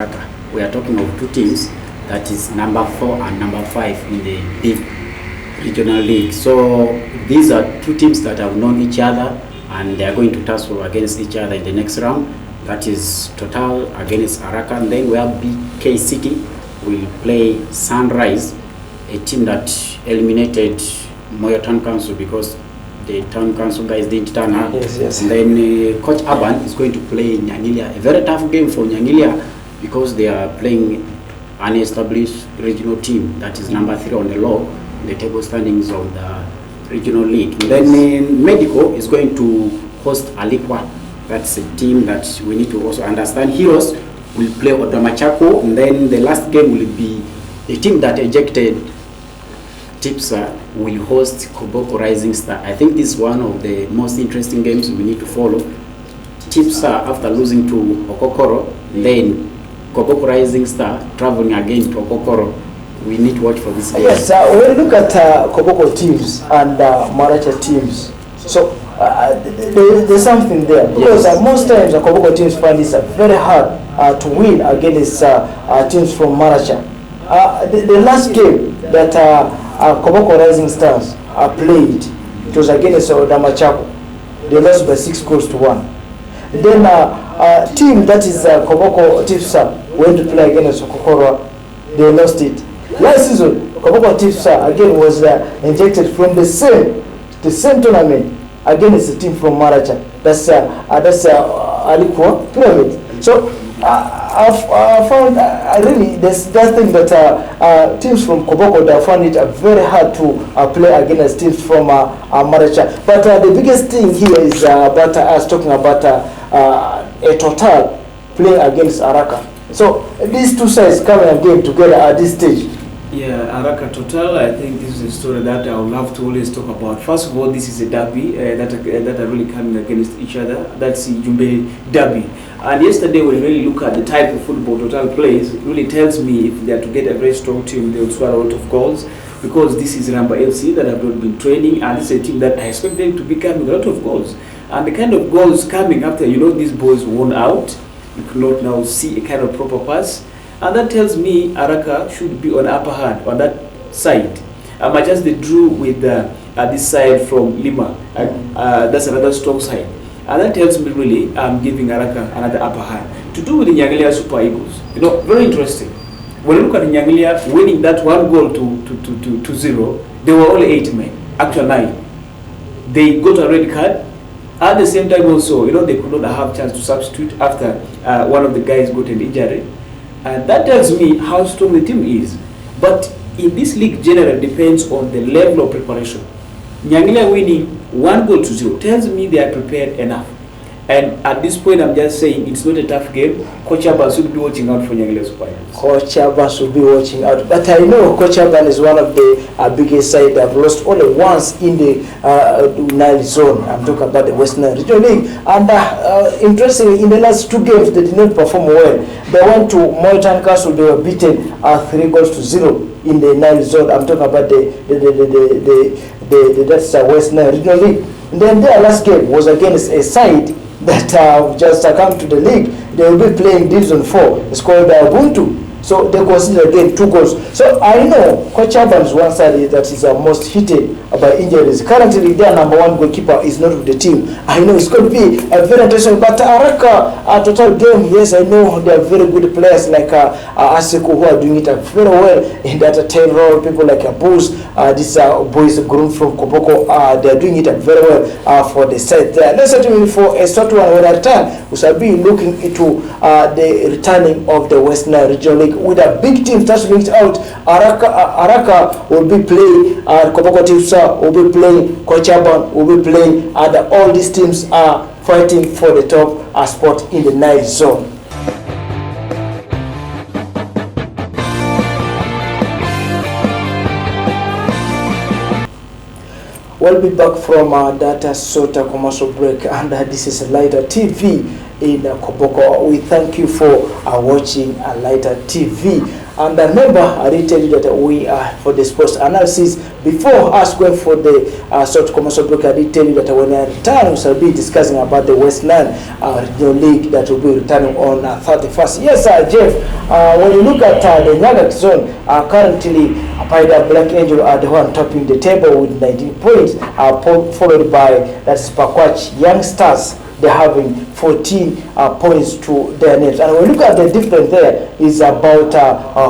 We are talking of two teams, that is number 4 and number 5 in the big regional league. So these are two teams that have known each other and they are going to tussle against each other in the next round. That is Total against Araka, and then we have BK City will play Sunrise, a team that eliminated Moyo Town Council because the Town Council guys didn't turn up. Yes. And then Coach Urban is going to play Nyangilia, a very tough game for Nyangilia because they are playing an established regional team that is number 3 on the law in the table standings of the regional league. And then Medico is going to host Alikwa. That's a team that we need to also understand. Heroes will play Odamachako, and then the last game will be the team that ejected Tipsa will host Koboko Rising Star. I think this is one of the most interesting games we need to follow. Tipsa, after losing to Okokoro, then Koboko Rising Star traveling again to Okokoro. We need to watch for this game. Yes, when you look at Koboko teams and Maracha teams, so there's something there. Because most times the Koboko teams find it very hard to win against teams from Maracha. The last game that Koboko Rising Stars played, it was against Odamachako. They lost by 6-1. Then team that is Koboko Tipsa went to play against Okokoro. They lost it. Last season, Koboko Tipsa again was injected from the same tournament against a team from Maracha. That's Alikwa Pyramid. So I found really there's that thing that teams from Koboko that found it very hard to play against teams from Maracha. But the biggest thing here is about us talking about a Total playing against Araka. So these two sides coming again together at this stage. Yeah, Araka Total, I think this is a story that I would love to always talk about. First of all, this is a derby that are really coming against each other. That's the Jumbe derby. And yesterday, when you really look at the type of football Total plays, it really tells me if they are to get a very strong team, they will score a lot of goals. Because this is Ramba FC that have not been training, and it's a team that I expect them to be coming with a lot of goals. And the kind of goals coming after, these boys won out, you cannot now see a kind of proper pass. And that tells me Araka should be on upper hand on that side. Much as they drew with this side from Lima, that's another strong side. And that tells me really I'm giving Araka another upper hand. To do with the Nyangilia Super Eagles, very interesting. When you look at the Nyangilia winning that 1 goal to 0, they were only 8 men, actually 9. They got a red card. At the same time also, they could not have chance to substitute after one of the guys got an injury. And that tells me how strong the team is. But in this league, generally depends on the level of preparation. Nyangilia winning 1 goal to 0 tells me they are prepared enough. And at this point, I'm just saying it's not a tough game. Coach Urban should be watching out for Nyangilia Super Eagles. Coach Urban should be watching out. But I know Coach Urban is one of the biggest sides that have lost only once in the Nile zone. I'm talking about the Western Regional League. And interestingly, in the last 2 games, they did not perform well. They went to Moyo Town Council. They were beaten 3-0 in the Nile zone. I'm talking about that's Western Regional League. And then their last game was against a side that just come to the league. They will be playing Division 4. It's called Ubuntu. So they consider again 2 goals. So I know Coach Urban's one side that is most hit by injuries. Currently, their number 1 goalkeeper is not with the team. I know it's going to be a very interesting. But Araka, Total game, yes, I know they are very good players like Aseko who are doing it very well in that tail role. People like Abuz, these boys grown from Koboko, they are doing it very well for the side there. Let's say for a short one when I return, we shall be looking into the returning of the Western Regional League with a big team tussling it out. Araka will be playing, Koboko Tipsa will be playing, Coach Urban will be playing, and all these teams are fighting for the top spot in the Nile zone. We'll be back from that short commercial break, and this is Lighter TV. in Koboko. We thank you for watching Lighter TV. And remember, I did tell you that we are for the sports analysis. Before us going for the short commercial break, I did tell you that when I return, we shall be discussing about the Westland Regional League that will be returning on 31st. Yes, Jeff, when you look at the Nyaga zone, currently Paida Black Angel are the one topping the table with 19 points, followed by that's Pakwach Young Stars. They're having 14 points to their names. And when we look at the difference there is about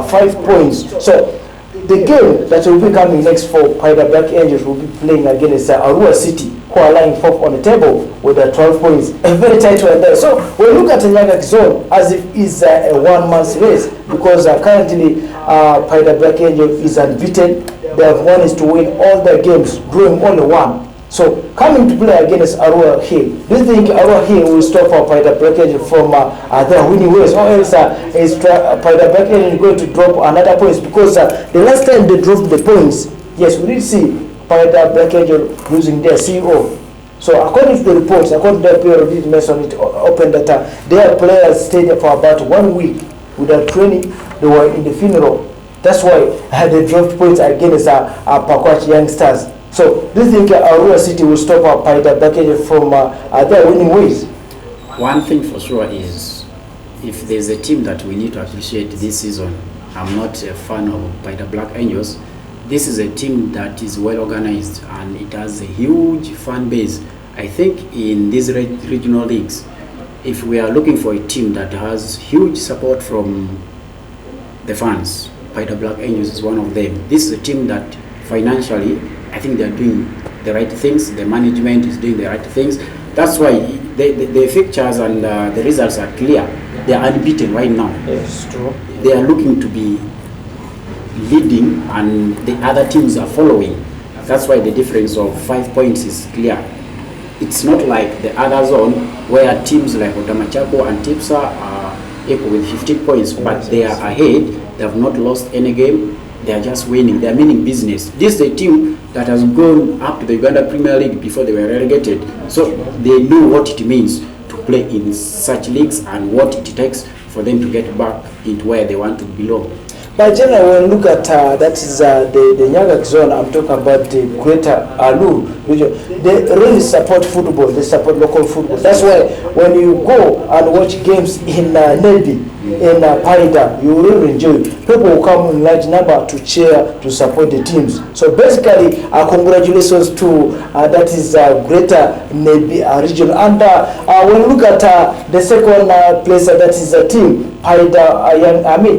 5 points. So the game that will be coming next for Paida Black Angels will be playing against Arua City, who are lying fourth on the table with 12 points. A very tight one there. So we look at the Nyaga zone as if it's a one-man's race, because currently Paida Black Angel is unbeaten. Their one is to win all their games, drawing only one. So coming to play against Arua Hill, do you think Arua Hill will stop Paida Black Angel from their winning ways, or else is Paida Black Angel going to drop another points? Because the last time they dropped the points, yes, we did see Paida Black Angel losing their CEO. So according to the reports, according to the PRO did mention it open that their players stayed for about 1 week without training. They were in the funeral. That's why they dropped points against Pakwach Young Stars. So do you think Arua City will stop Paida Black Angel from their winning ways? One thing for sure is, if there's a team that we need to appreciate this season, I'm not a fan of Paida Black Angels. This is a team that is well organized and it has a huge fan base. I think in these regional leagues, if we are looking for a team that has huge support from the fans, Paida Black Angels is one of them. This is a team that financially, I think they're doing the right things. The management is doing the right things. That's why the fixtures and the results are clear. They are unbeaten right now. Yes, true. They are looking to be leading and the other teams are following. That's why the difference of 5 points is clear. It's not like the other zone where teams like Otamachako and Tipsa are equal with 15 points, but they are ahead. They have not lost any game. They are just winning. They are meaning business. This is a team that has gone up to the Uganda Premier League before they were relegated. So they know what it means to play in such leagues and what it takes for them to get back into where they want to belong. But generally, when you look at that is the Nyaga zone, I'm talking about the Greater Alu region. They really support football. They support local football. That's why when you go and watch games in Nelby, in Paida, you will enjoy. People will come in large number to cheer, to support the teams. So basically, congratulations to that is Greater Nelby region. And when you look at the second place, that is a team, Paida,